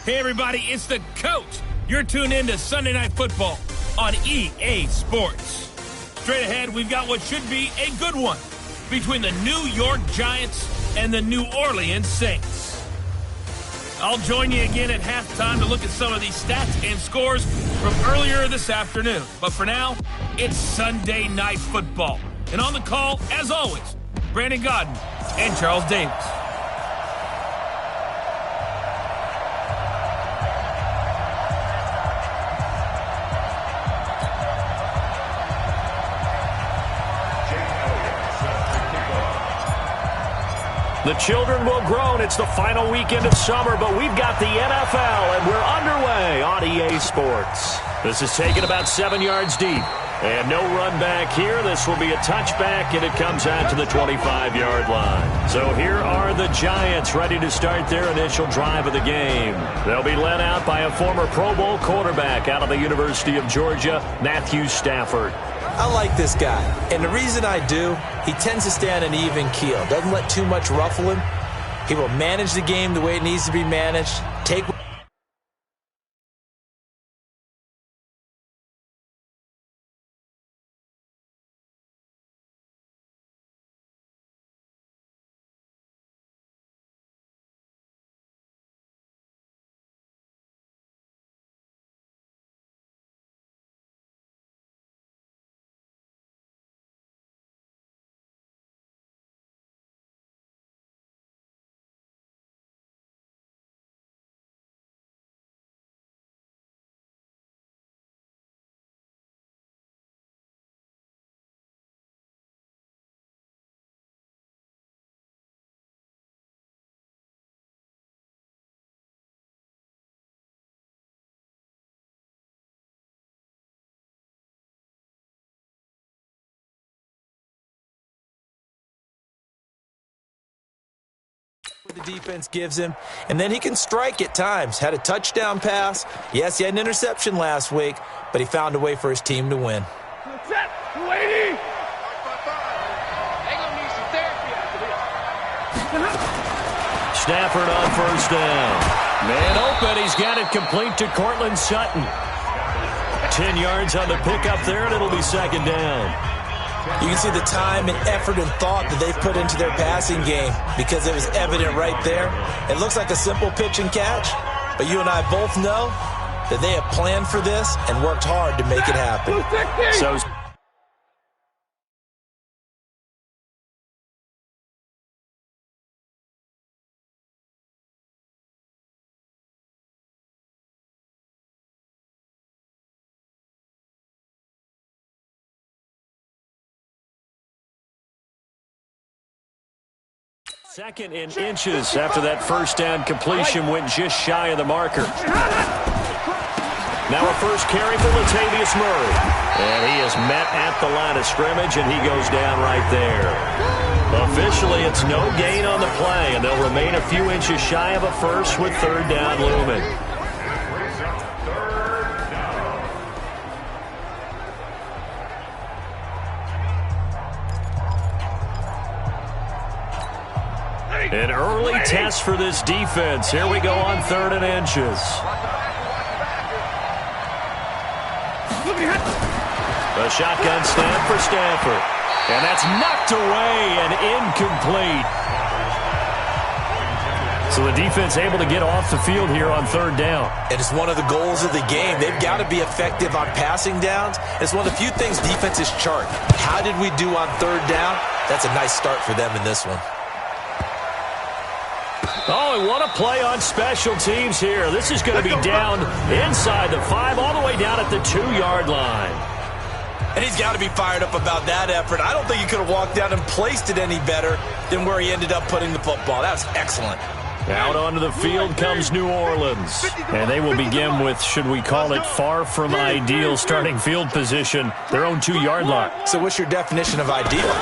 Hey, everybody, it's the coach. You're tuned in to Sunday Night Football on EA Sports. Straight ahead, we've got what should be a good one between the New York Giants and the New Orleans Saints. I'll join you again at halftime to look at some of these stats and scores from earlier this afternoon. But for now, it's Sunday Night Football. And on the call, as always, Brandon Godden and Charles Davis. The children will groan. It's the final weekend of summer, but we've got the NFL, and we're underway on EA Sports. This is taken about 7 yards deep. And no run back here. This will be a touchback, and it comes out to the 25-yard line. So here are the Giants ready to start their initial drive of the game. They'll be led out by a former Pro Bowl quarterback out of the University of Georgia, Matthew Stafford. I like this guy, and the reason I do, he tends to stay on an even keel. Doesn't let too much ruffle him. He will manage the game the way it needs to be managed. Take what the defense gives him, and then he can strike at times. Had a touchdown pass. Yes, he had an interception last week, but he found a way for his team to win. Stafford on first down. Man open. He's got it complete to Cortland Sutton. 10 yards on the pickup there, and it'll be second down. You can see the time and effort and thought that they've put into their passing game because it was evident right there. It looks like a simple pitch and catch, but you and I both know that they have planned for this and worked hard to make it happen. So second in inches after that first down completion went just shy of the marker. Now a first carry for Latavius Murray. And he is met at the line of scrimmage, and he goes down right there. Officially, it's no gain on the play, and they'll remain a few inches shy of a first with third down looming. An early test for this defense. Here we go on third and inches. A shotgun snap for Stafford. And that's knocked away and incomplete. So the defense able to get off the field here on third down. And it's one of the goals of the game. They've got to be effective on passing downs. It's one of the few things defenses chart. How did we do on third down? That's a nice start for them in this one. Oh, and what a play on special teams here. This is going to be down inside the 5, all the way down at the 2-yard line. And he's got to be fired up about that effort. I don't think he could have walked down and placed it any better than where he ended up putting the football. That was excellent. Out onto the field comes New Orleans. And they will begin with, should we call it, far from ideal starting field position, their own 2-yard line. So what's your definition of ideal?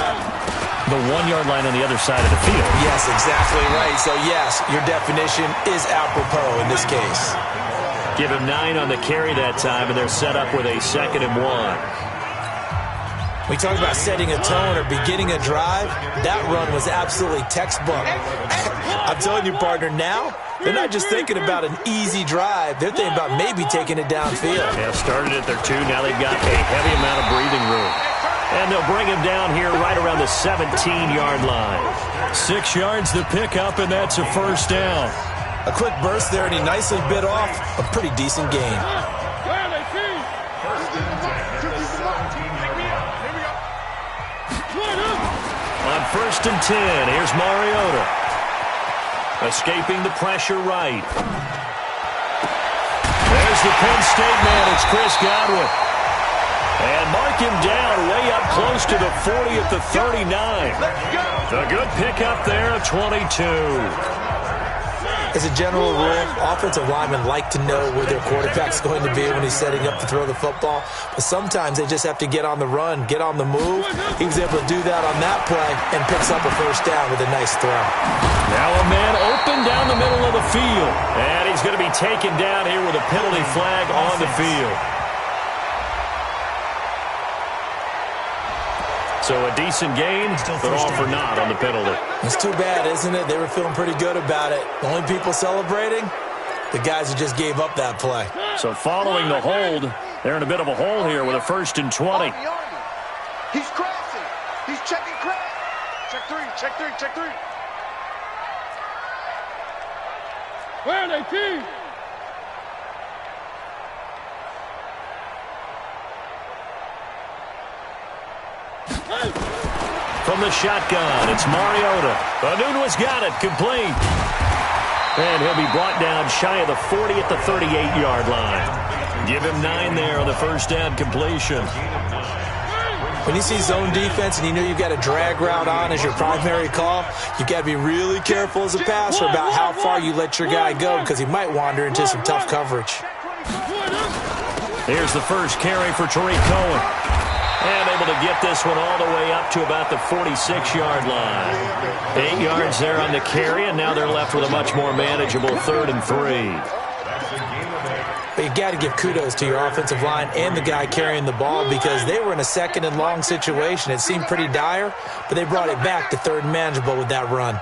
The 1-yard line on the other side of the field. Yes, exactly right. So, yes, your definition is apropos in this case. Give him 9 on the carry that time, and they're set up with a 2nd and 1. We talk about setting a tone or beginning a drive. That run was absolutely textbook. I'm telling you, partner, now they're not just thinking about an easy drive. They're thinking about maybe taking it downfield. Yeah, started at their 2. Now they've got a heavy amount of breathing room. And they'll bring him down here right around the 17-yard line. 6 yards to pick up, and that's a first down. A quick burst there, and he nicely bit off a pretty decent gain. On 1st and 10, here's Mariota. Escaping the pressure right. There's the Penn State man. It's Chris Godwin. And mark him down way up close to the 40 at the 39. A good pickup there, a 22. As a general rule, offensive linemen like to know where their quarterback's going to be when he's setting up to throw the football. But sometimes they just have to get on the run, get on the move. He was able to do that on that play and picks up a first down with a nice throw. Now a man open down the middle of the field. And he's going to be taken down here with a penalty flag on the field. So a decent gain, but all for naught on the penalty. It's too bad, isn't it? They were feeling pretty good about it. The only people celebrating, the guys who just gave up that play. So following the hold, they're in a bit of a hole here with a 1st and 20. He's crossing. He's checking crack. Check 3, check 3, check 3. Where are they, team? From the shotgun, it's Mariota. Anunu's got it, complete. And he'll be brought down shy of the 40 at the 38-yard line. Give him 9 there on the first down completion. When you see zone defense and you know you've got a drag route on as your primary call, you've got to be really careful as a passer about how far you let your guy go because he might wander into some tough coverage. Here's the first carry for Toretto. And able to get this one all the way up to about the 46-yard line. 8 yards there on the carry, and now they're left with a much more manageable 3rd and 3. But you got to give kudos to your offensive line and the guy carrying the ball because they were in a 2nd and long situation. It seemed pretty dire, but they brought it back to 3rd and manageable with that run.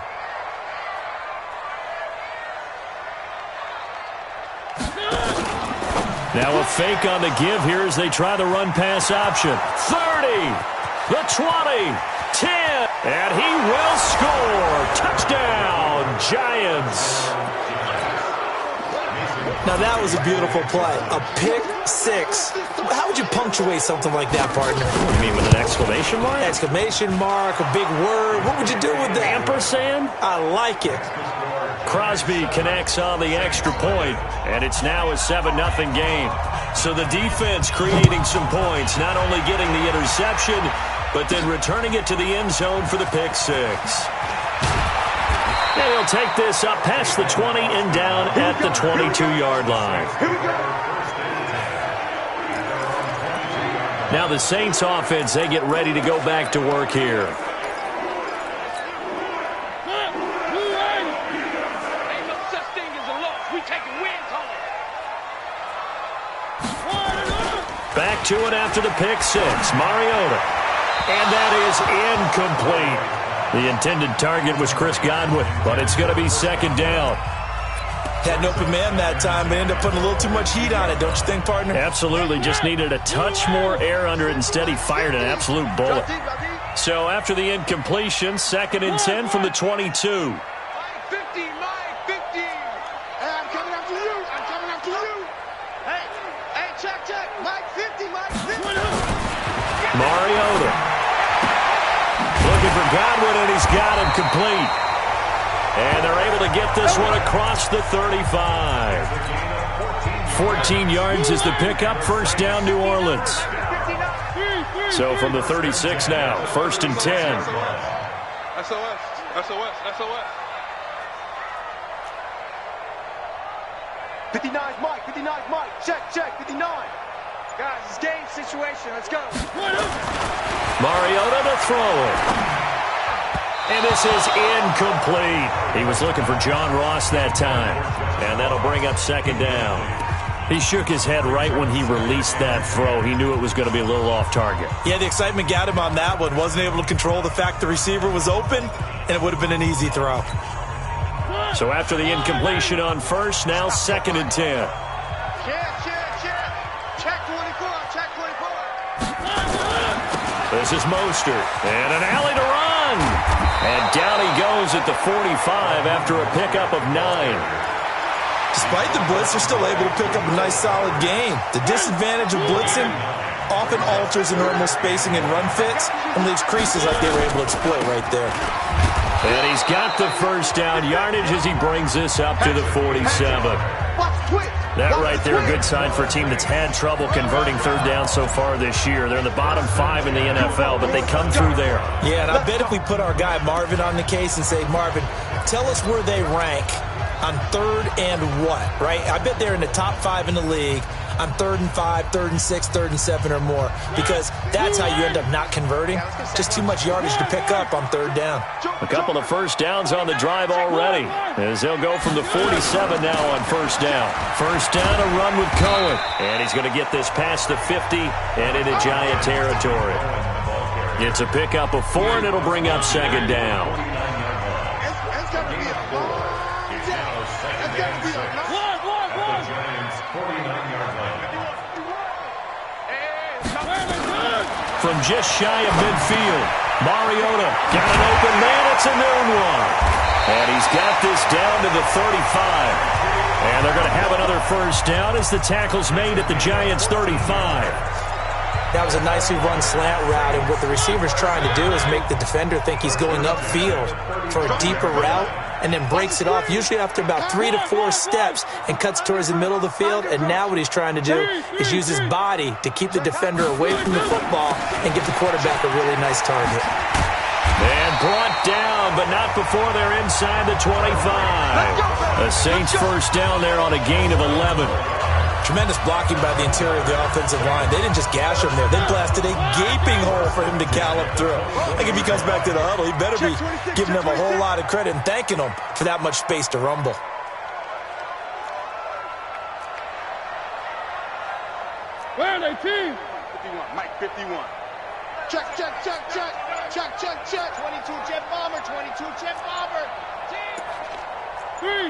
Now a fake on the give here as they try the run-pass option. 30, the 20, 10, and he will score. Touchdown, Giants. Now that was a beautiful play. A pick 6. How would you punctuate something like that, partner? You mean with an exclamation mark? Exclamation mark, a big word. What would you do with that? Ampersand? I like it. Crosby connects on the extra point, and it's now a 7-0 game. So the defense creating some points, not only getting the interception, but then returning it to the end zone for the pick 6. And he'll take this up past the 20 and down at the 22-yard line. Now the Saints offense, they get ready to go back to work here. Back to it after the pick 6. Mariota. And that is incomplete. The intended target was Chris Godwin, but it's going to be 2nd down. Had an open man that time, but ended up putting a little too much heat on it, don't you think, partner? Absolutely. Just needed a touch more air under it. Instead, he fired an absolute bullet. So after the incompletion, 2nd and 10 from the 22. Mariota. Looking for Godwin, and he's got him complete. And they're able to get this one across the 35. 14 yards is the pickup. First down, New Orleans. So from the 36 now, 1st and 10. SOS, SOS, SOS. 59's Mike, 59's Mike. Check, check, 59. Guys, it's game situation. Let's go. Mariota to throw it. And this is incomplete. He was looking for John Ross that time. And that'll bring up 2nd down. He shook his head right when he released that throw. He knew it was going to be a little off target. Yeah, the excitement got him on that one. Wasn't able to control the fact the receiver was open, and it would have been an easy throw. So after the incompletion on first, now 2nd and 10. Check 24. Check 24. This is Mostert. And an alley to run. And down he goes at the 45 after a pickup of 9. Despite the blitz, they're still able to pick up a nice, solid gain. The disadvantage of blitzing often alters the normal spacing and run fits and leaves creases like they were able to exploit right there. And he's got the first down yardage as he brings this up to the 47. That right there, a good sign for a team that's had trouble converting third down so far this year. They're in the bottom 5 in the NFL, but they come through there. Yeah, and I bet if we put our guy Marvin on the case and say, Marvin, tell us where they rank on 3rd and what, right? I bet they're in the top 5 in the league on 3rd and 5, 3rd and 6, 3rd and 7 or more, because that's how you end up not converting. Just too much yardage to pick up on 3rd down. A couple of first downs on the drive already, as they'll go from the 47 now on first down. First down, a run with Cohen. And he's going to get this past the 50 and into Giant territory. It's a pickup of 4, and it'll bring up 2nd down. From just shy of midfield, Mariota got an open man. It's a noon one. And he's got this down to the 35. And they're going to have another first down as the tackle's made at the Giants' 35. That was a nicely run slant route, and what the receiver's trying to do is make the defender think he's going upfield for a deeper route, and then breaks it off, usually after about 3 to 4 steps, and cuts towards the middle of the field. And now what he's trying to do is use his body to keep the defender away from the football and give the quarterback a really nice target. And brought down, but not before they're inside the 25. The Saints first down there on a gain of 11. Tremendous blocking by the interior of the offensive line. They didn't just gash him there. They blasted a gaping hole for him to gallop through. I think if he comes back to the huddle, he better be giving them a whole lot of credit and thanking them for that much space to rumble. Where are they, team? 51, Mike 51. Check. 22 jet bomber, 22 jet bomber. Team. 3.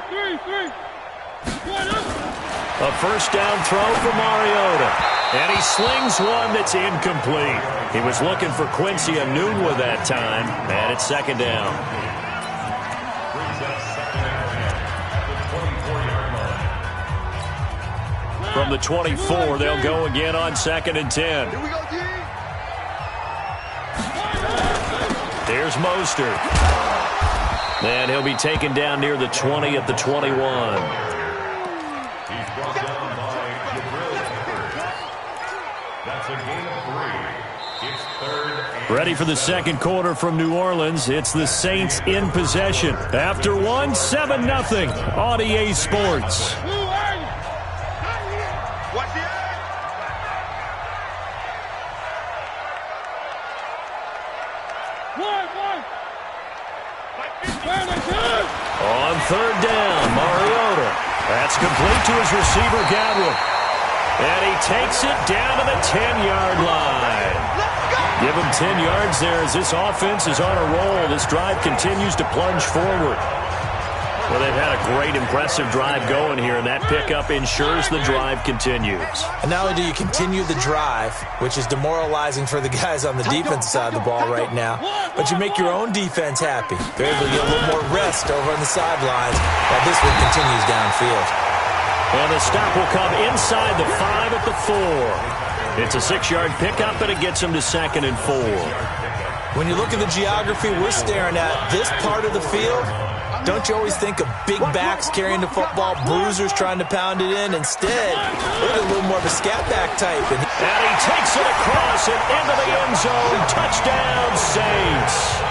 A first down throw for Mariota. And he slings one that's incomplete. He was looking for Quincy Enunwa that time. And it's 2nd down. From the 24, they'll go again on 2nd and 10. Here we go, team. There's Mostert. And he'll be taken down near the 20 at the 21. Ready for the second quarter from New Orleans. It's the Saints in possession. After one, 7-0 on EA Sports. On 3rd down, Mariota. That's complete to his receiver, Godwin. And he takes it down to the 10-yard line. Give him 10 yards there as this offense is on a roll. This drive continues to plunge forward. Well, they've had a great, impressive drive going here, and that pickup ensures the drive continues. And not only do you continue the drive, which is demoralizing for the guys on the defensive side of the ball right now, but you make your own defense happy. They're able to get a little more rest over on the sidelines while this one continues downfield. And the stop will come inside the 5 at the 4. It's a 6-yard pickup, and it gets him to 2nd and 4. When you look at the geography we're staring at, this part of the field, don't you always think of big backs carrying the football, bruisers trying to pound it in? Instead, look at a little more of a scat back type. And he takes it across and into the end zone. Touchdown, Saints.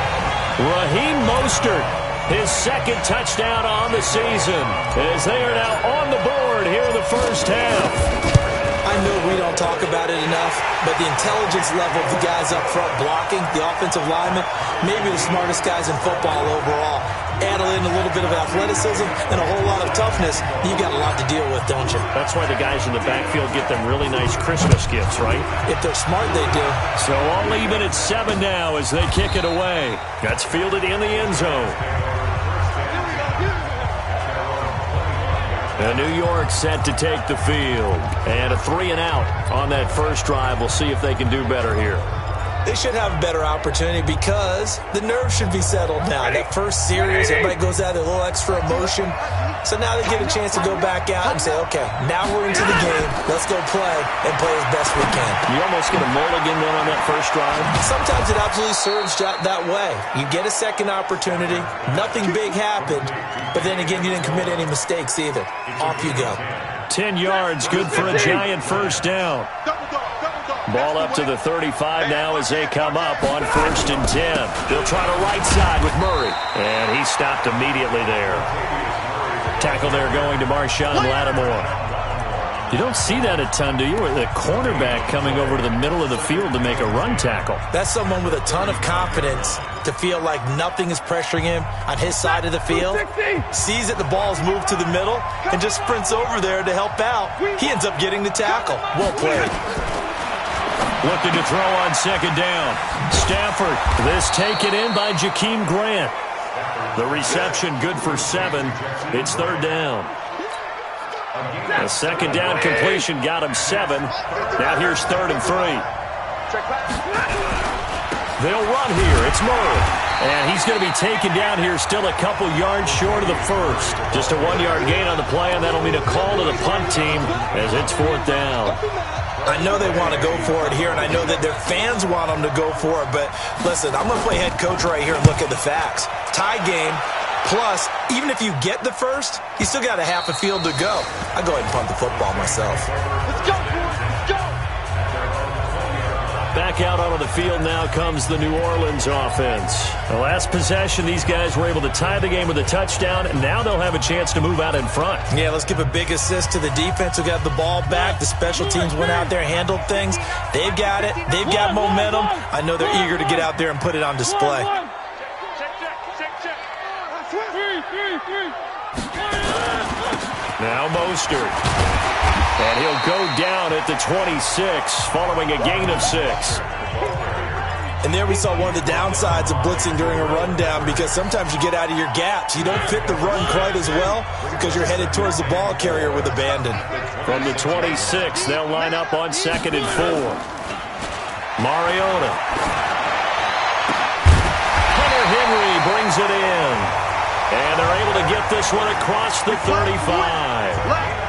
Raheem Mostert, his 2nd touchdown on the season, as they are now on the board here in the first half. I know we don't talk about it enough, but the intelligence level of the guys up front blocking, the offensive linemen, maybe the smartest guys in football overall. Add in a little bit of athleticism and a whole lot of toughness, you got a lot to deal with, don't you? That's why the guys in the backfield get them really nice Christmas gifts, right? If they're smart, they do. So all even at 7 now as they kick it away. That's fielded in the end zone. And New York set to take the field. And a 3-and-out on that first drive. We'll see if they can do better here. They should have a better opportunity because the nerves should be settled now. That first series, everybody goes out with a little extra emotion. So now they get a chance to go back out and say, okay, now we're into the game. Let's go play and play as best we can. You almost get a mulligan then on that first drive? Sometimes it absolutely serves that way. You get a second opportunity. Nothing big happened. But then again, you didn't commit any mistakes either. Off you go. 10 yards, good for a giant first down. Ball up to the 35 now as they come up on 1st and 10. They'll try the right side with Murray. And he stopped immediately there. Tackle there going to Marshawn Lattimore. You don't see that a ton, do you? Or the cornerback coming over to the middle of the field to make a run tackle. That's someone with a ton of confidence to feel like nothing is pressuring him on his side of the field. Sees that the ball's moved to the middle and just sprints over there to help out. He ends up getting the tackle. Well played. Looking to throw on 2nd down. Stafford, this taken in by Jakeem Grant. The reception good for 7. It's 3rd down. A 2nd down completion got him 7. Now here's 3rd and 3. They'll run here. It's Murray. And he's going to be taken down here still a couple yards short of the first. Just a 1-yard gain on the play, and that'll mean a call to the punt team as it's 4th down. I know they want to go for it here, and I know that their fans want them to go for it, but listen, I'm going to play head coach right here and look at the facts. Tie game, plus, even if you get the first, you still got a half a field to go. I go ahead and punt the football myself. Let's go, let's go. Back out onto the field now comes the New Orleans offense. The last possession, these guys were able to tie the game with a touchdown, and now they'll have a chance to move out in front. Yeah, let's give a big assist to the defense who got the ball back. The special teams went out there, handled things. They've got it. They've got momentum. I know they're eager to get out there and put it on display. Now Mostert. And he'll go down at the 26 following a gain of 6. And there we saw one of the downsides of blitzing during a rundown because sometimes you get out of your gaps. You don't fit the run quite as well because you're headed towards the ball carrier with abandon. From the 26, they'll line up on 2nd and 4. Mariota. Hunter Henry brings it in. And they're able to get this one across the 35.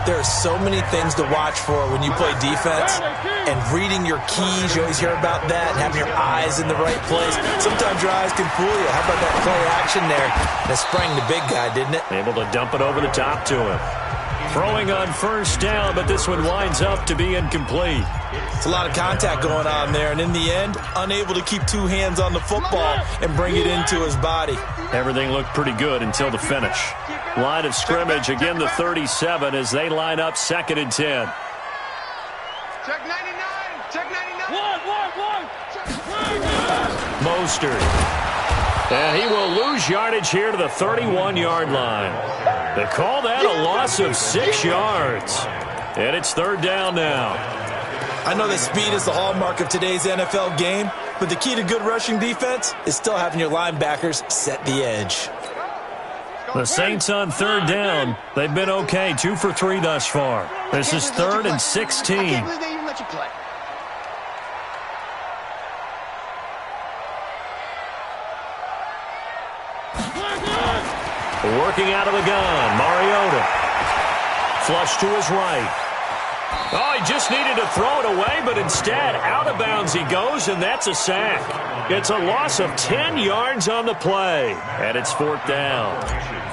There are so many things to watch for when you play defense, and reading your keys, you always hear about that, and having your eyes in the right place. Sometimes your eyes can fool you. How about that play action there? That sprang the big guy, didn't it? Able to dump it over the top to him. Throwing on 1st down, but this one winds up to be incomplete. It's a lot of contact going on there, and in the end, unable to keep 2 hands on the football and bring it into his body. Everything looked pretty good until the finish. Line of scrimmage, again the 37 as they line up 2nd and 10. Check 99. Check 99. One. Mostert. And he will lose yardage here to the 31-yard line. They call that a loss of 6 yards. And it's 3rd down now. I know that speed is the hallmark of today's NFL game, but the key to good rushing defense is still having your linebackers set the edge. The Saints on 3rd down. They've been okay, 2 for 3 thus far. This is 3rd and 16. I can't believe they even let you play. Working out of the gun, Mariota. Flush to his right. Oh, he just needed to throw it away, but instead, out of bounds he goes, and that's a sack. It's a loss of 10 yards on the play, and it's 4th down.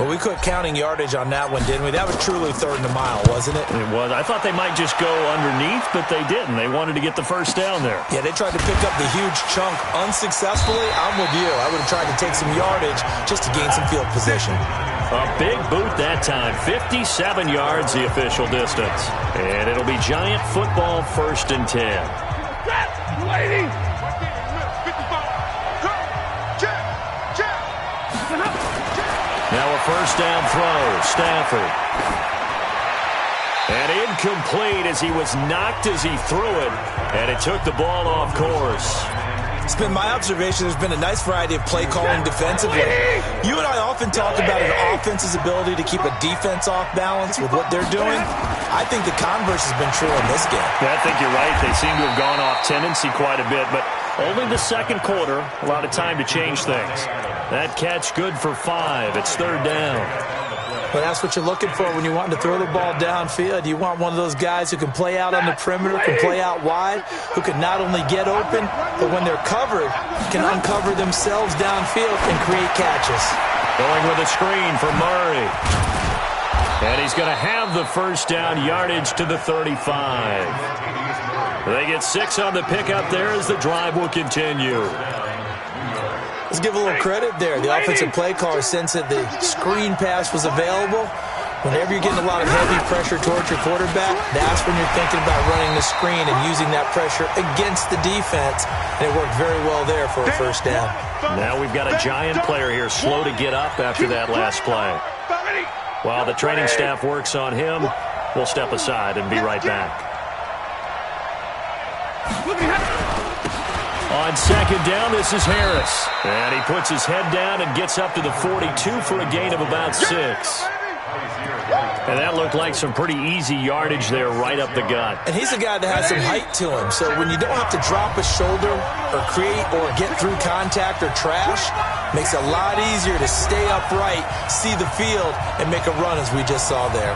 Well, we quit counting yardage on that one, didn't we? That was truly 3rd and a mile, wasn't it? It was. I thought they might just go underneath, but they didn't. They wanted to get the 1st down there. Yeah, they tried to pick up the huge chunk unsuccessfully. I'm with you. I would have tried to take some yardage just to gain some field position. A big boot that time. 57 yards the official distance. And it'll be Giant football 1st and 10. Waiting. Now a 1st down throw. Stafford. And incomplete as he was knocked as he threw it. And it took the ball off course. It's been my observation there's been a nice variety of play calling defensively. You and I often talk about an offense's ability to keep a defense off balance with what they're doing. I think the converse has been true in this game. Yeah, I think you're right. They seem to have gone off tendency quite a bit, but only the second quarter, a lot of time to change things. That catch good for 5. It's third down. Well, that's what you're looking for when you want to throw the ball downfield. You want one of those guys who can play out on the perimeter, can play out wide, who can not only get open, but when they're covered, can uncover themselves downfield and create catches. Going with a screen for Murray. And he's going to have the first down, yardage to the 35. They get 6 on the pickup there as the drive will continue. Let's give a little credit there. The offensive play caller sensed that the screen pass was available. Whenever you're getting a lot of heavy pressure towards your quarterback, that's when you're thinking about running the screen and using that pressure against the defense. And it worked very well there for a first down. Now we've got a giant player here, slow to get up after that last play. While the training staff works on him, we'll step aside and be right back. On second down, this is Harris. And he puts his head down and gets up to the 42 for a gain of about 6. And that looked like some pretty easy yardage there right up the gut. And he's a guy that has some height to him. So when you don't have to drop a shoulder or create or get through contact or trash, makes it a lot easier to stay upright, see the field, and make a run as we just saw there.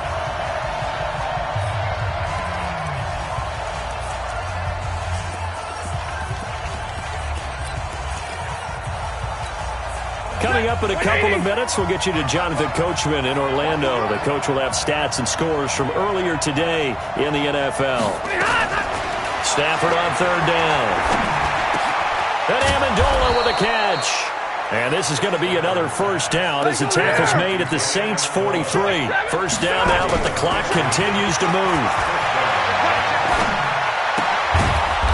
Coming up in a couple of minutes, we'll get you to Jonathan Coachman in Orlando. The coach will have stats and scores from earlier today in the NFL. Stafford on third down. And Amendola with a catch. And this is going to be another first down as the tackle's made at the Saints' 43. First down now, but the clock continues to move.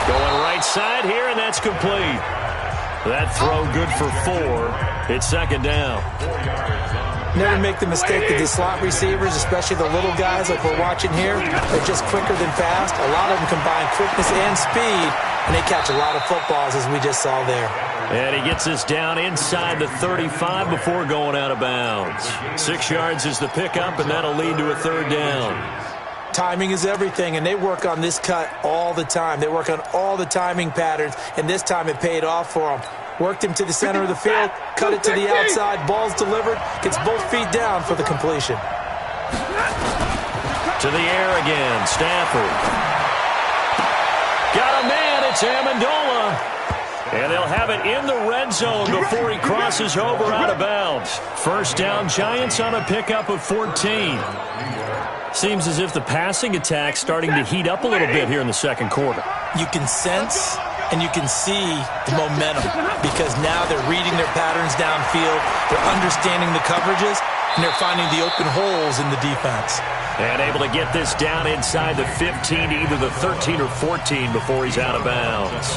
Going right side here, and that's complete. That throw good for 4. It's second down. Never make the mistake that the slot receivers, especially the little guys like we're watching here, they're just quicker than fast. A lot of them combine quickness and speed, and they catch a lot of footballs as we just saw there. And he gets this down inside the 35 before going out of bounds. 6 yards is the pickup, and that'll lead to a third down. Timing is everything, and they work on this cut all the time. They work on all the timing patterns, and this time it paid off for them. Worked him to the center of the field, cut it to the outside, ball's delivered, gets both feet down for the completion. To the air again, Stafford. Got a man, it's Amendola. And they'll have it in the red zone before he crosses over out of bounds. First down, Giants on a pickup of 14. Seems as if the passing attack's starting to heat up a little bit here in the second quarter. You can sense and you can see the momentum because now they're reading their patterns downfield, they're understanding the coverages, and they're finding the open holes in the defense. And able to get this down inside the 15 to either the 13 or 14 before he's out of bounds.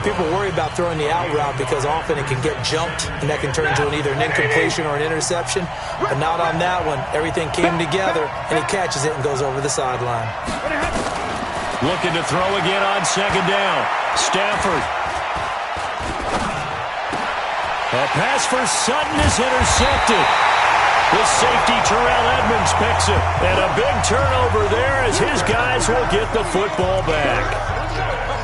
People worry about throwing the out route because often it can get jumped, and that can turn into either an incompletion or an interception. But not on that one. Everything came together, and he catches it and goes over the sideline. Looking to throw again on second down. Stafford. A pass for Sutton is intercepted. The safety, Terrell Edmonds, picks it. And a big turnover there as his guys will get the football back.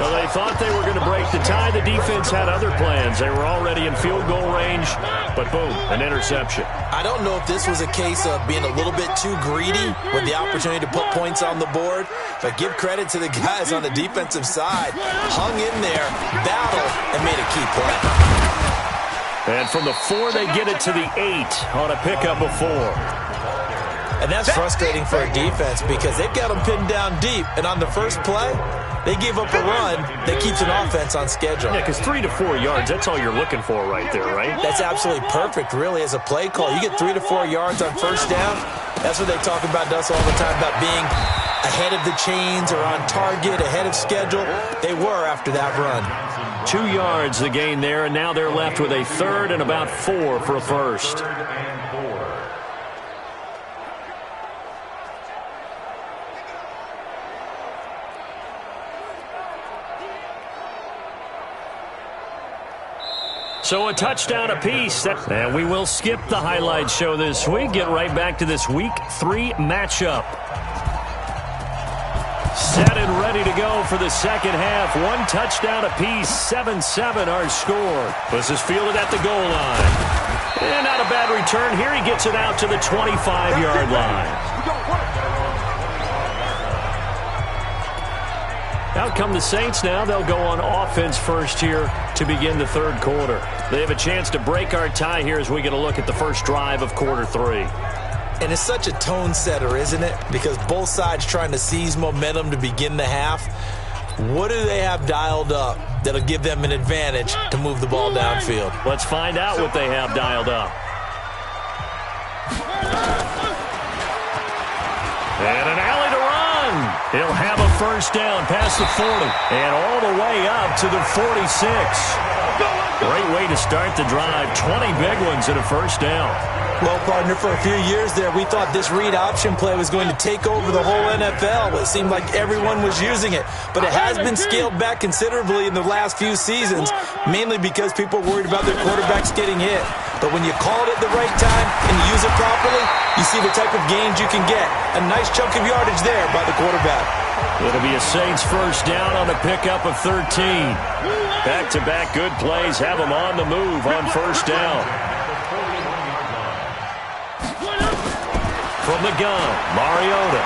So they thought they were going to break the tie. The defense had other plans. They were already in field goal range, but boom, an interception. I don't know if this was a case of being a little bit too greedy with the opportunity to put points on the board, but give credit to the guys on the defensive side. Hung in there, battled, and made a key play. And from the 4, they get it to the 8 on a pickup of 4. And that's frustrating for a defense because they've got them pinned down deep, and on the first play, they give up a run that keeps an offense on schedule. Yeah, because 3 to 4 yards, that's all you're looking for right there, right? That's absolutely perfect, really, as a play call. You get 3 to 4 yards on first down. That's what they talk about to us all the time, about being ahead of the chains or on target, ahead of schedule. They were after that run. 2 yards the gain there, and now they're left with a third and about 4 for a first. So a touchdown apiece. And we will skip the highlight show this week. Get right back to this Week 3 matchup. Set and ready to go for the second half. One touchdown apiece. 7-7 our score. This is fielded at the goal line. And not a bad return here. He gets it out to the 25-yard line. Out come the Saints now. They'll go on offense first here to begin the third quarter. They have a chance to break our tie here as we get a look at the first drive of quarter 3. And it's such a tone setter, isn't it? Because both sides trying to seize momentum to begin the half. What do they have dialed up that'll give them an advantage to move the ball downfield? Let's find out what they have dialed up. And an alley to run. He'll have a first down past the 40 and all the way up to the 46. Great way to start the drive. 20 big ones and a first down. Well, partner, for a few years there, we thought this read option play was going to take over the whole NFL. It seemed like everyone was using it. But it has been scaled back considerably in the last few seasons, mainly because people are worried about their quarterbacks getting hit. But when you call it at the right time and you use it properly, you see the type of gains you can get. A nice chunk of yardage there by the quarterback. It'll be a Saints first down on the pickup of 13. Back-to-back good plays have them on the move on first down. From the gun, Mariota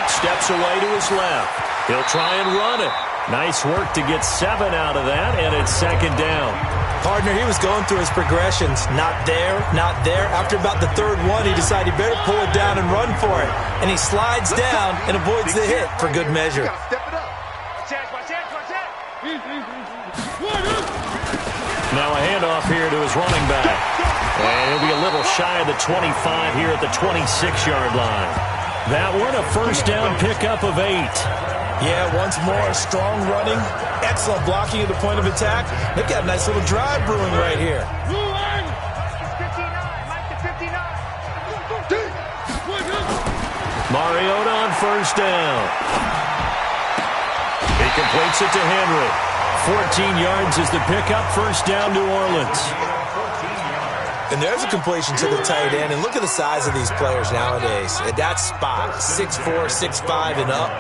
steps away to his left. He'll try and run it. Nice work to get 7 out of that, and it's second down. Partner, he was going through his progressions. Not there, not there. After about the third one, he decided he better pull it down and run for it. And he slides down and avoids the hit for good measure. Now a handoff here to his running back. And he'll be a little shy of the 25 here at the 26-yard line. That one, a first down pickup of 8. Yeah, once more, strong running, excellent blocking at the point of attack. They've got a nice little drive brewing right here. Mariota on first down. He completes it to Henry. 14 yards is the pickup, first down New Orleans. And there's a completion to the tight end. And look at the size of these players nowadays. At that spot, 6'4", 6'5", and up.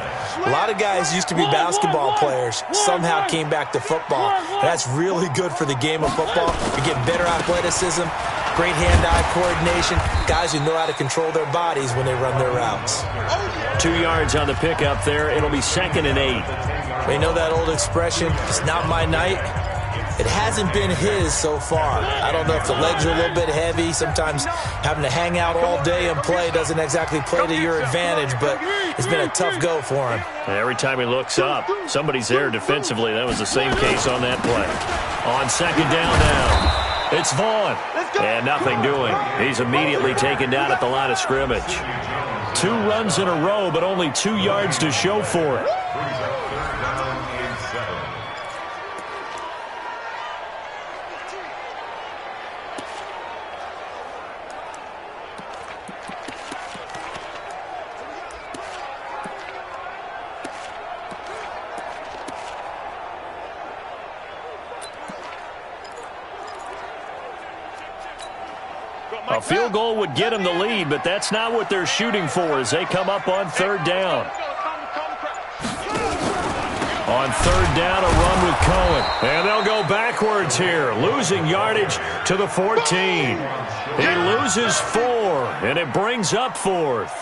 A lot of guys used to be basketball players, somehow came back to football. And that's really good for the game of football. You get better athleticism, great hand-eye coordination, guys who know how to control their bodies when they run their routes. 2 yards on the pickup there. It'll be second and 8. They know that old expression, it's not my night. It hasn't been his so far. I don't know if the legs are a little bit heavy. Sometimes having to hang out all day and play doesn't exactly play to your advantage, but it's been a tough go for him. Every time he looks up, somebody's there defensively. That was the same case on that play. On second down now, it's Vaughn. And nothing doing. He's immediately taken down at the line of scrimmage. 2 runs in a row, but only 2 yards to show for it. A field goal would get him the lead, but that's not what they're shooting for as they come up on third down. On third down, a run with Cohen. And they'll go backwards here, losing yardage to the 14. He loses 4, and it brings up 4th.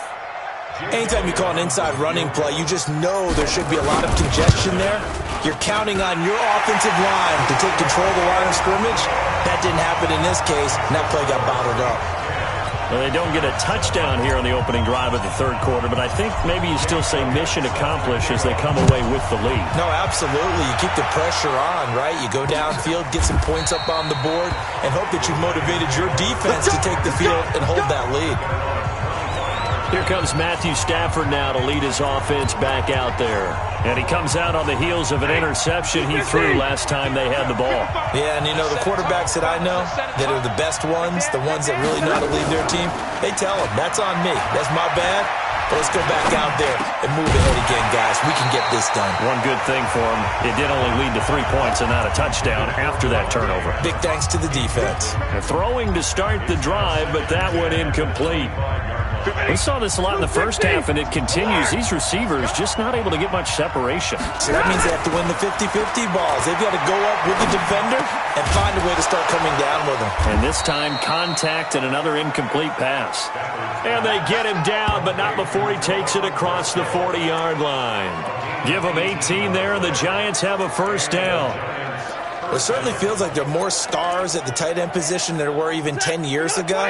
Anytime you call an inside running play, you just know there should be a lot of congestion there. You're counting on your offensive line to take control of the line of scrimmage. That didn't happen in this case, and that play got bottled up. Well, they don't get a touchdown here on the opening drive of the third quarter, but I think maybe you still say mission accomplished as they come away with the lead. No, absolutely. You keep the pressure on, right? You go downfield, get some points up on the board, and hope that you've motivated your defense to take the field and hold that lead. Here comes Matthew Stafford now to lead his offense back out there. And he comes out on the heels of an interception he threw last time they had the ball. Yeah, and you know, the quarterbacks that I know that are the best ones, the ones that really know how to lead their team, they tell them, that's on me. That's my bad. But let's go back out there and move ahead again, guys. We can get this done. One good thing for him, it did only lead to 3 points and not a touchdown after that turnover. Big thanks to the defense. They're throwing to start the drive, but that one incomplete. We saw this a lot in the first half, and it continues. These receivers just not able to get much separation. So that means they have to win the 50-50 balls. They've got to go up with the defender and find a way to start coming down with them. And this time, contact and another incomplete pass. And they get him down, but not before he takes it across the 40-yard line. Give him 18 there, and the Giants have a first down. Well, it certainly feels like there are more stars at the tight end position than there were even 10 years ago.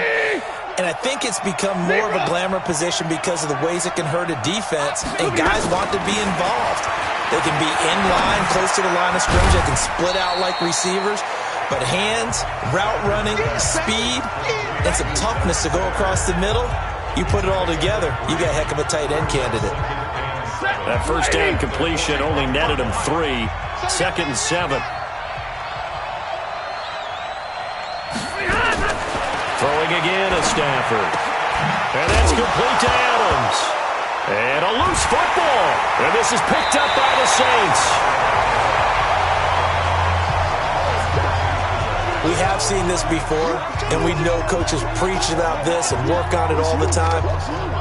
And I think it's become more of a glamour position because of the ways it can hurt a defense, and guys want to be involved. They can be in line, close to the line of scrimmage. They can split out like receivers. But hands, route running, speed, and some toughness to go across the middle, you put it all together, you got a heck of a tight end candidate. That first down completion only netted him 3. 2nd and 7. Throwing again to Stafford. And that's complete to Adams. And a loose football. And this is picked up by the Saints. We have seen this before, and we know coaches preach about this and work on it all the time.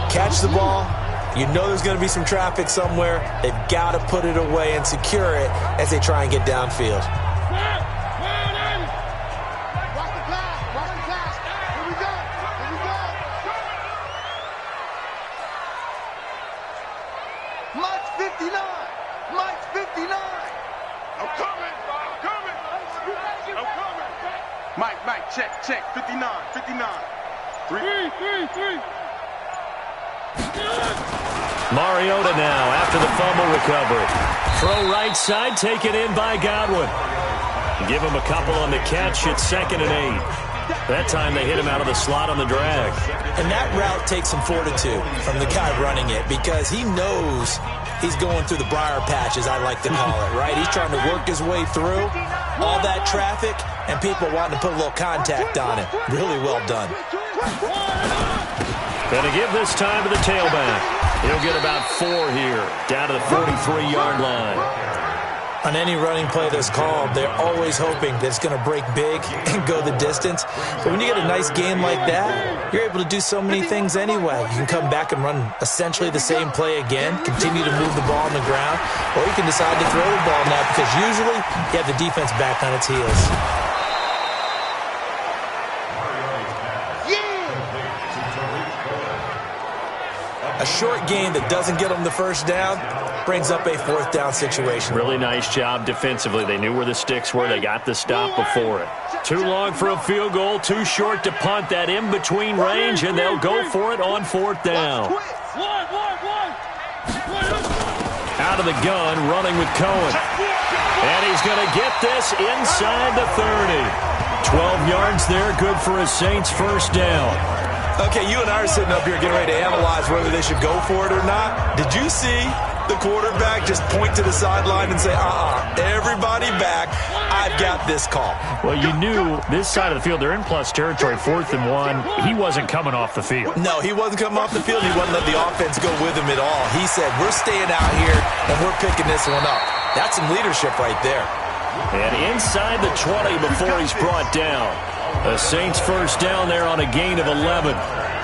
Catch the ball. You know there's going to be some traffic somewhere. They've got to put it away and secure it as they try and get downfield. Check, 59. 3. Mariota now after the fumble recovery. Throw right side, taken in by Godwin. Give him a couple on the catch at 2nd and 8. That time they hit him out of the slot on the drag. And that route takes some fortitude from the guy running it because he knows he's going through the briar patch, as I like to call it, right? He's trying to work his way through all that traffic and people wanting to put a little contact on it. Really well done. Gonna give this time to the tailback. He'll get about 4 here, down to the 43-yard line. On any running play that's called, they're always hoping that it's going to break big and go the distance. But when you get a nice game like that, you're able to do so many things anyway. You can come back and run essentially the same play again, continue to move the ball on the ground, or you can decide to throw the ball now because usually you have the defense back on its heels. A short game that doesn't get them the first down brings up a 4th down situation. Really nice job defensively. They knew where the sticks were. They got the stop before it. Too long for a field goal, too short to punt. That in-between range, and they'll go for it on 4th down. Out of the gun, running with Cohen. And he's going to get this inside the 30. 12 yards there, good for a Saints first down. Okay, you and I are sitting up here getting ready to analyze whether they should go for it or not. Did you see the quarterback just point to the sideline and say, everybody back, I've got this call? Well, you knew this side of the field, they're in plus territory, 4th and 1. He wasn't coming off the field. No, he wasn't coming off the field. He wasn't letting the offense go with him at all. He said, we're staying out here, and we're picking this one up. That's some leadership right there. And inside the 20 before he's brought down. The Saints first down there on a gain of 11.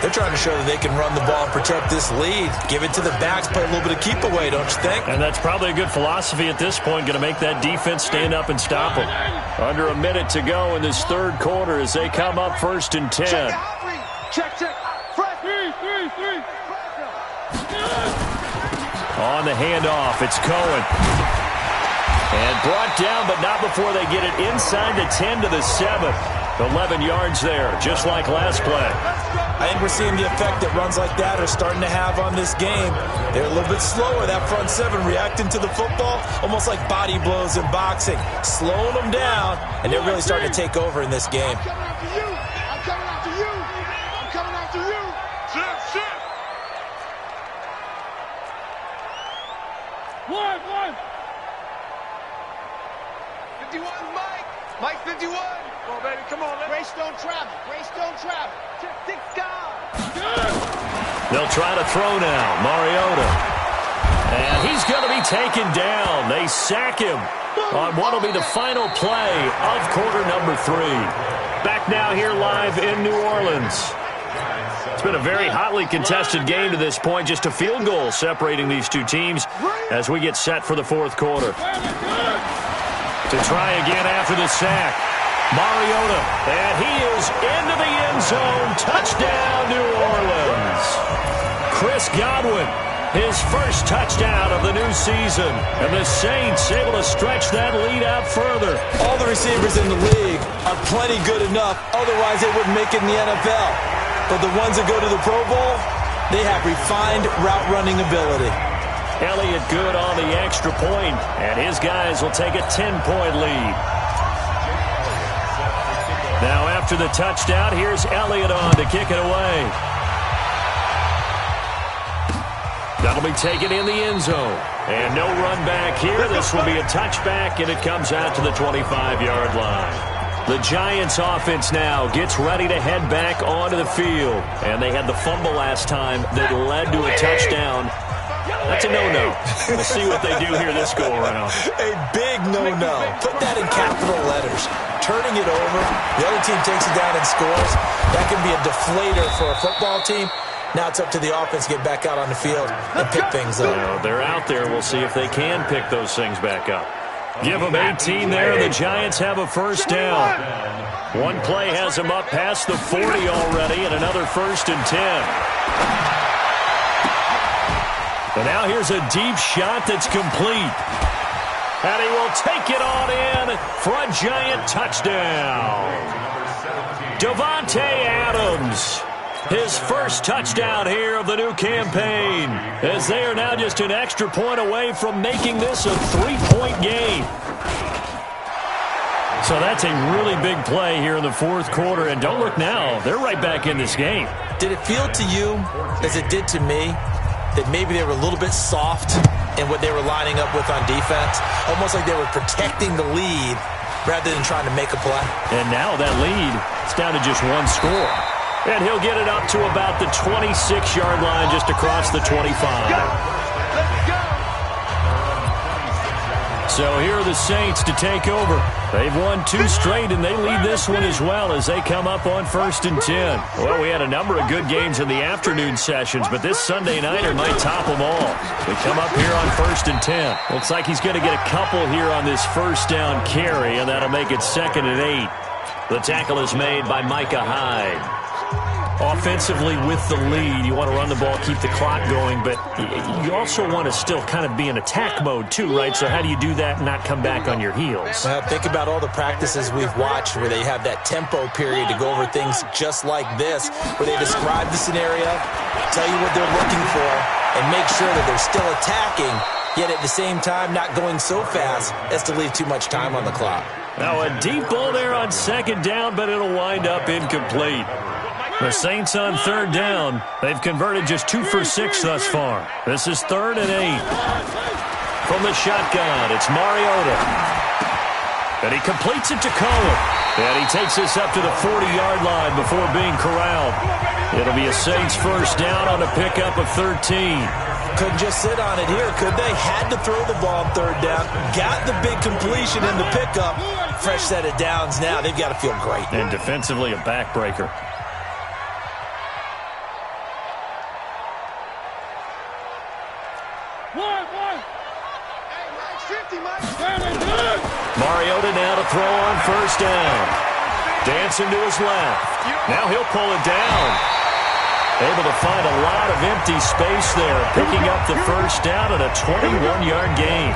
They're trying to show that they can run the ball and protect this lead. Give it to the backs, play a little bit of keep away, don't you think? And that's probably a good philosophy at this point, going to make that defense stand up and stop them. Under a minute to go in this 3rd quarter as they come up 1st and 10. Check. On the handoff, it's Cohen. And brought down, but not before they get it inside the 10 to the 7. 11 yards there, just like last play. I think we're seeing the effect that runs like that are starting to have on this game. They're a little bit slower, that front 7 reacting to the football, almost like body blows in boxing, slowing them down, and they're really starting to take over in this game. I'm coming after you. Sit. 51, Mike 51. Come on, baby, come on. Grace don't travel. Check, God. They'll try to throw now. Mariota. And he's going to be taken down. They sack him on what will be the final play of quarter number 3. Back now here live in New Orleans. It's been a very hotly contested game to this point. Just a field goal separating these two teams as we get set for the fourth quarter. To try again after the sack. Mariota, and he is into the end zone. Touchdown, New Orleans. Chris Godwin, his first touchdown of the new season. And the Saints able to stretch that lead out further. All the receivers in the league are plenty good enough. Otherwise, they wouldn't make it in the NFL. But the ones that go to the Pro Bowl, they have refined route running ability. Elliott good on the extra point, and his guys will take a 10-point lead. Now after the touchdown, here's Elliott on to kick it away. That'll be taken in the end zone. And no run back here. This will be a touchback, and it comes out to the 25-yard line. The Giants offense now gets ready to head back onto the field. And they had the fumble last time that led to a touchdown. That's a no-no. We'll see what they do here this go-around. A big no-no. Put that in capital letters. Turning it over, the other team takes it down and scores. That can be a deflator for a football team. Now it's up to the offense to get back out on the field and pick things up. Well, they're out there. We'll see if they can pick those things back up. Give them 18 there. The Giants have a first down. One play has them up past the 40 already, and another 1st and 10. And now here's a deep shot that's complete. And he will take it on in for a Giant touchdown. Davante Adams, his first touchdown here of the new campaign, as they are now just an extra point away from making this a 3-point game. So that's a really big play here in the fourth quarter. And don't look now, they're right back in this game. Did it feel to you, as it did to me, that maybe they were a little bit soft in what they were lining up with on defense? Almost like they were protecting the lead rather than trying to make a play. And now that lead is down to just one score. And he'll get it up to about the 26-yard line, just across the 25. So here are the Saints to take over. They've won 2 straight, and they lead this one as well as they come up on 1st and 10. Well, we had a number of good games in the afternoon sessions, but this Sunday nighter might top them all. We come up here on 1st and 10. Looks like he's going to get a couple here on this first down carry, and that'll make it 2nd and 8. The tackle is made by Micah Hyde. Offensively with the lead, you want to run the ball, keep the clock going, but you also want to still kind of be in attack mode too, right? So how do you do that and not come back on your heels? Think about all the practices we've watched where they have that tempo period to go over things just like this, where they describe the scenario, tell you what they're looking for, and make sure that they're still attacking, yet at the same time not going so fast as to leave too much time on the clock. Now a deep ball there on 2nd down, but it'll wind up incomplete. The Saints on 3rd down. They've converted just 2 for 6 thus far. This is 3rd and 8. From the shotgun, it's Mariota. And he completes it to Cohen. And he takes this up to the 40-yard line before being corralled. It'll be a Saints first down on a pickup of 13. Couldn't just sit on it here, could they? Had to throw the ball on 3rd down. Got the big completion in the pickup. Fresh set of downs now. They've got to feel great. And defensively a backbreaker. Mariota now to throw on 1st down. Dancing to his left. Now he'll pull it down. Able to find a lot of empty space there, picking up the first down at a 21-yard gain.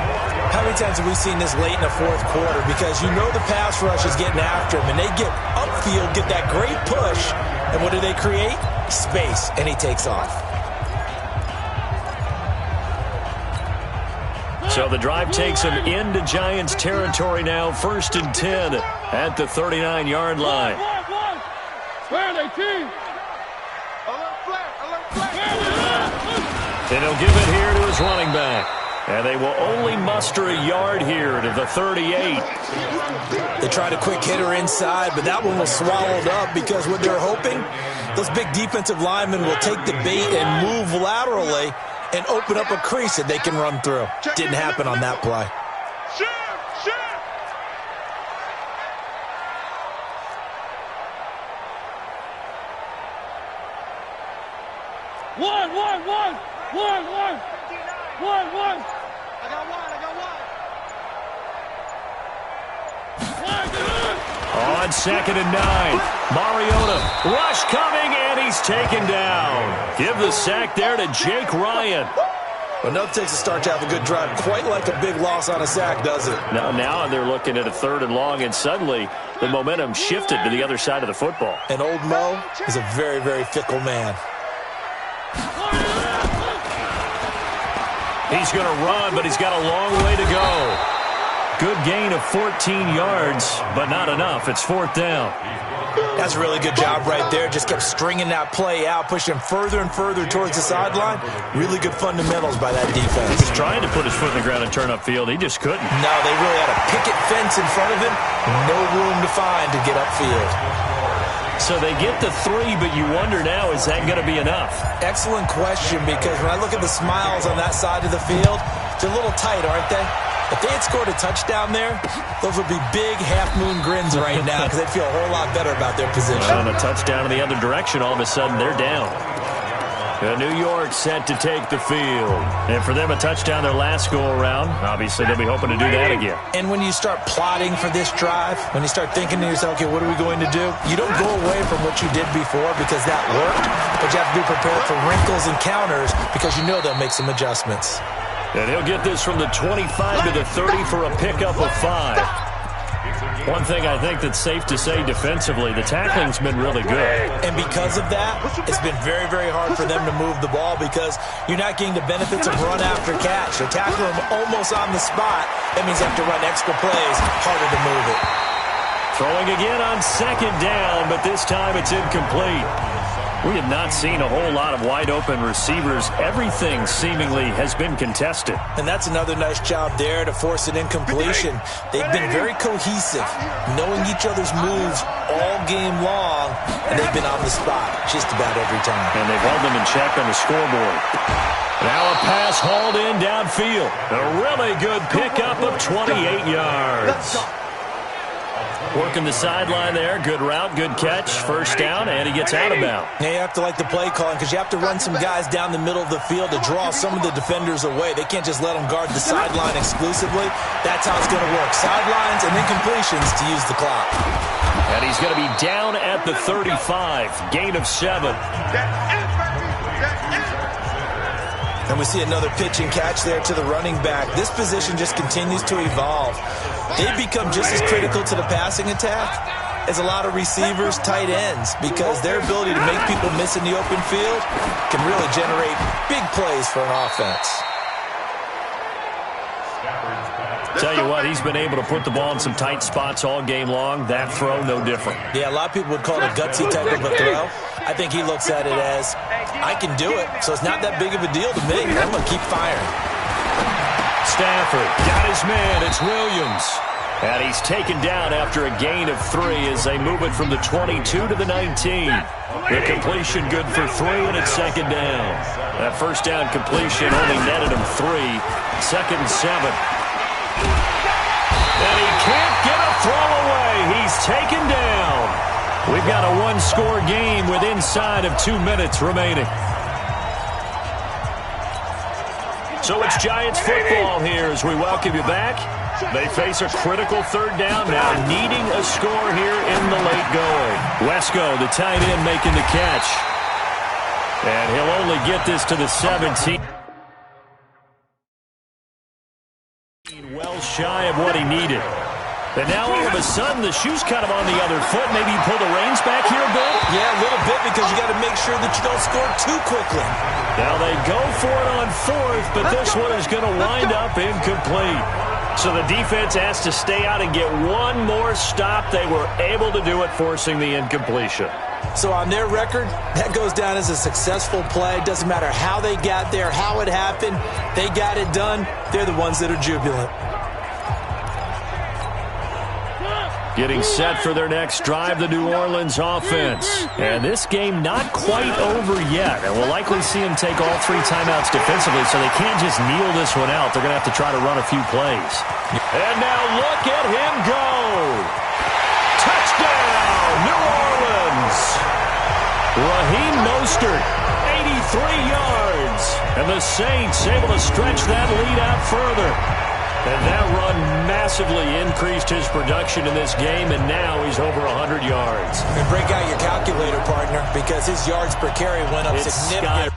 How many times have we seen this late in the fourth quarter? Because you know the pass rush is getting after him, and they get upfield, get that great push, and what do they create? Space, and he takes off. So the drive takes him into Giants territory now, 1st and 10 at the 39-yard line. And he'll give it here to his running back. And they will only muster a yard here to the 38. They tried a quick hitter inside, but that one was swallowed up because what they're hoping those big defensive linemen will take the bait and move laterally and open up a crease that they can run through. Didn't happen on that play. One. I got one. On 2nd and 9, Mariota, rush coming, and he's taken down. Give the sack there to Jake Ryan. Well, nothing takes a start to have a good drive, quite like a big loss on a sack, does it? Now they're looking at a 3rd and long, and suddenly the momentum shifted to the other side of the football. And old Mo is a very, very fickle man. He's going to run, but he's got a long way to go. Good gain of 14 yards, but not enough. It's 4th down. That's a really good job right there. Just kept stringing that play out, pushing him further and further towards the sideline. Really good fundamentals by that defense. He was trying to put his foot in the ground and turn upfield. He just couldn't. No, they really had a picket fence in front of him. No room to find to get upfield. So they get the 3, but you wonder now, is that going to be enough? Excellent question, because when I look at the smiles on that side of the field, they're a little tight, aren't they? If they had scored a touchdown there, those would be big half-moon grins right now because they'd feel a whole lot better about their position. On a touchdown in the other direction, all of a sudden they're down. New York set to take the field. And for them, a touchdown their last go-around. Obviously, they'll be hoping to do that again. And when you start plotting for this drive, when you start thinking to yourself, okay, what are we going to do? You don't go away from what you did before because that worked, but you have to be prepared for wrinkles and counters because you know they'll make some adjustments. And he'll get this from the 25 to the 30 for a pickup of 5. One thing I think that's safe to say defensively, the tackling's been really good. And because of that, it's been very, very hard for them to move the ball because you're not getting the benefits of run after catch. They're tackling them almost on the spot. That means you have to run extra plays, harder to move it. Throwing again on 2nd down, but this time it's incomplete. We have not seen a whole lot of wide-open receivers. Everything seemingly has been contested. And that's another nice job there to force an incompletion. They've been very cohesive, knowing each other's moves all game long, and they've been on the spot just about every time. And they've held them in check on the scoreboard. Now a pass hauled in downfield. A really good pickup of 28 yards. Working the sideline there. Good route, good catch. 1st down, and he gets out of bounds. Yeah, you have to like the play calling because you have to run some guys down the middle of the field to draw some of the defenders away. They can't just let them guard the sideline exclusively. That's how it's going to work. Sidelines and incompletions to use the clock. And he's going to be down at the 35. Gain of 7. And we see another pitch and catch there to the running back. This position just continues to evolve. They've become just as critical to the passing attack as a lot of receivers, tight ends, because their ability to make people miss in the open field can really generate big plays for an offense. Tell you what, he's been able to put the ball in some tight spots all game long. That throw, no different. Yeah, a lot of people would call it a gutsy type of a throw. I think he looks at it as, I can do it, so it's not that big of a deal to me. I'm going to keep firing. Stafford got his man. It's Williams. And he's taken down after a gain of 3 as they move it from the 22 to the 19. The completion good for 3, and it's 2nd down. That 1st down completion only netted him 3. 2nd and 7. And he can't get a throw away. He's taken down. We've got a 1-score game with inside of 2 minutes remaining. So it's Giants football here as we welcome you back. They face a critical 3rd down now, needing a score here in the late going. Wesco, the tight end, making the catch. And he'll only get this to the 17. Well shy of what he needed. And now all of a sudden the shoe's kind of on the other foot. Maybe you pull the reins back here a bit? Yeah, a little bit because you got to make sure that you don't score too quickly. Now they go for it on 4th, but this one is going to wind up incomplete. So the defense has to stay out and get one more stop. They were able to do it, forcing the incompletion. So on their record, that goes down as a successful play. Doesn't matter how they got there, how it happened. They got it done. They're the ones that are jubilant. Getting set for their next drive, the New Orleans offense. And this game not quite over yet. And we'll likely see them take all 3 timeouts defensively, so they can't just kneel this one out. They're going to have to try to run a few plays. And now look at him go. Touchdown, New Orleans. Raheem Mostert, 83 yards. And the Saints able to stretch that lead out further. And that run massively increased his production in this game, and now he's over 100 yards. And break out your calculator, partner, because his yards per carry went up significantly.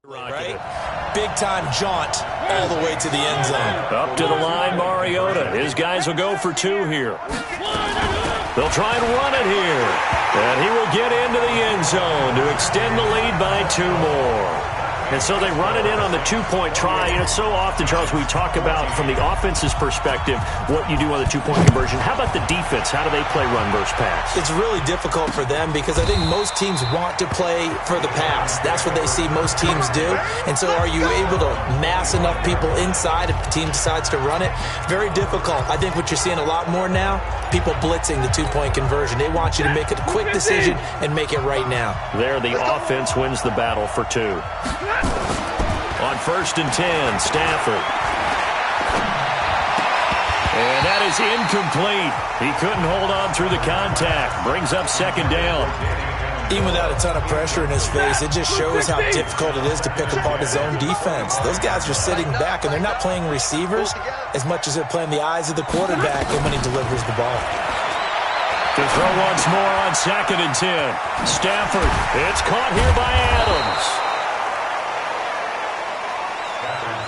Right? Big-time jaunt all the way to the end zone. Up to the line, Mariota. His guys will go for 2 here. They'll try and run it here. And he will get into the end zone to extend the lead by 2 more. And so they run it in on the 2-point try. And it's so often, Charles, we talk about from the offense's perspective what you do on the 2-point conversion. How about the defense? How do they play run versus pass? It's really difficult for them because I think most teams want to play for the pass. That's what they see most teams do. And so are you able to mass enough people inside if the team decides to run it? Very difficult. I think what you're seeing a lot more now, people blitzing the 2-point conversion. They want you to make a quick decision and make it right now. There, the offense wins the battle for 2. On 1st and 10, Stafford. And that is incomplete. He couldn't hold on through the contact. Brings up 2nd down. Even without a ton of pressure in his face, it just shows how difficult it is to pick apart his own defense. Those guys are sitting back, and they're not playing receivers as much as they're playing the eyes of the quarterback and when he delivers the ball. To throw once more on 2nd and 10. Stafford. It's caught here by Adams.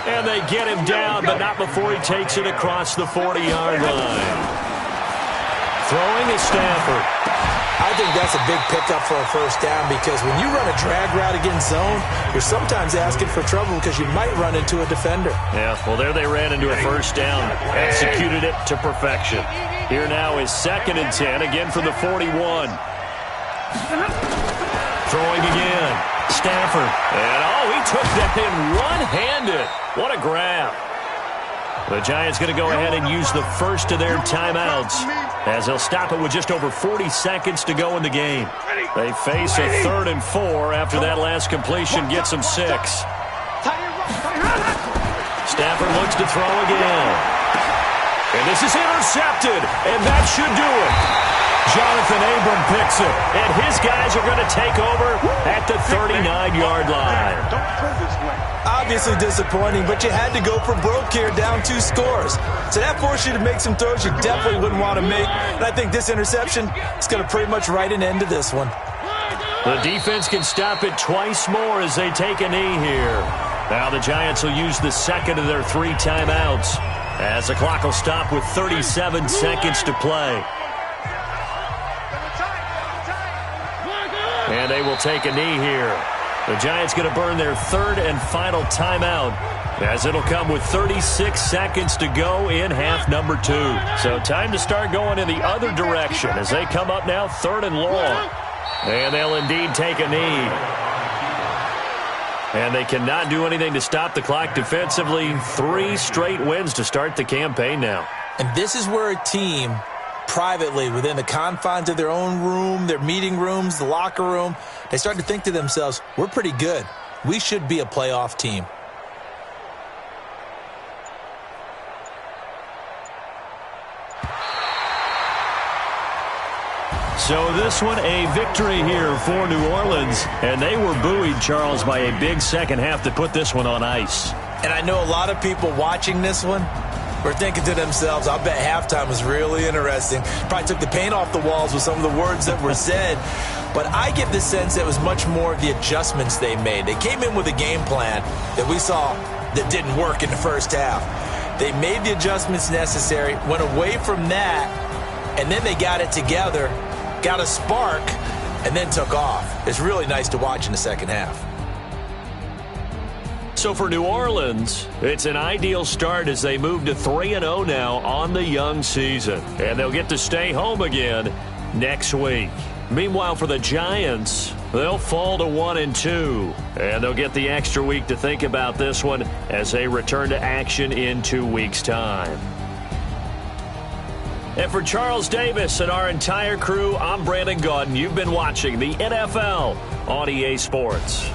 And they get him down, but not before he takes it across the 40-yard line. Throwing is Stafford. I think that's a big pickup for a 1st down because when you run a drag route against zone, you're sometimes asking for trouble because you might run into a defender. Yeah, well, there they ran into a 1st down. Executed it to perfection. Here now is 2nd and 10, again from the 41. Throwing again. Stafford. And, he took that in one-handed. What a grab. The Giants going to go ahead and use the first of their timeouts as they'll stop it with just over 40 seconds to go in the game. They face a 3rd and 4 after that last completion gets them 6. Stafford looks to throw again. And this is intercepted, and that should do it. Jonathan Abram picks it, and his guys are going to take over at the 39-yard line. Obviously disappointing, but you had to go for broke here, down 2 scores. So that forced you to make some throws you definitely wouldn't want to make. And I think this interception is going to pretty much write an end to this one. The defense can stop it twice more as they take a knee here. Now the Giants will use the 2nd of their 3 timeouts as the clock will stop with 37 seconds to play. And they will take a knee here. The Giants going to burn their 3rd and final timeout as it'll come with 36 seconds to go in half number 2. So time to start going in the other direction as they come up now 3rd and long. And they'll indeed take a knee. And they cannot do anything to stop the clock defensively. 3 straight wins to start the campaign now. And this is where a team privately, within the confines of their own room, their meeting rooms, the locker room, they start to think to themselves, we're pretty good. We should be a playoff team. So this one, a victory here for New Orleans. And they were buoyed, Charles, by a big second half to put this one on ice. And I know a lot of people watching this one were thinking to themselves, I bet halftime was really interesting. Probably took the paint off the walls with some of the words that were said. But I get the sense it was much more of the adjustments they made. They came in with a game plan that we saw that didn't work in the first half. They made the adjustments necessary, went away from that, and then they got it together, got a spark, and then took off. It's really nice to watch in the second half. So for New Orleans, it's an ideal start as they move to 3-0 now on the young season. And they'll get to stay home again next week. Meanwhile, for the Giants, they'll fall to 1-2. And they'll get the extra week to think about this one as they return to action in 2 weeks' time. And for Charles Davis and our entire crew, I'm Brandon Gaudin. You've been watching the NFL on EA Sports.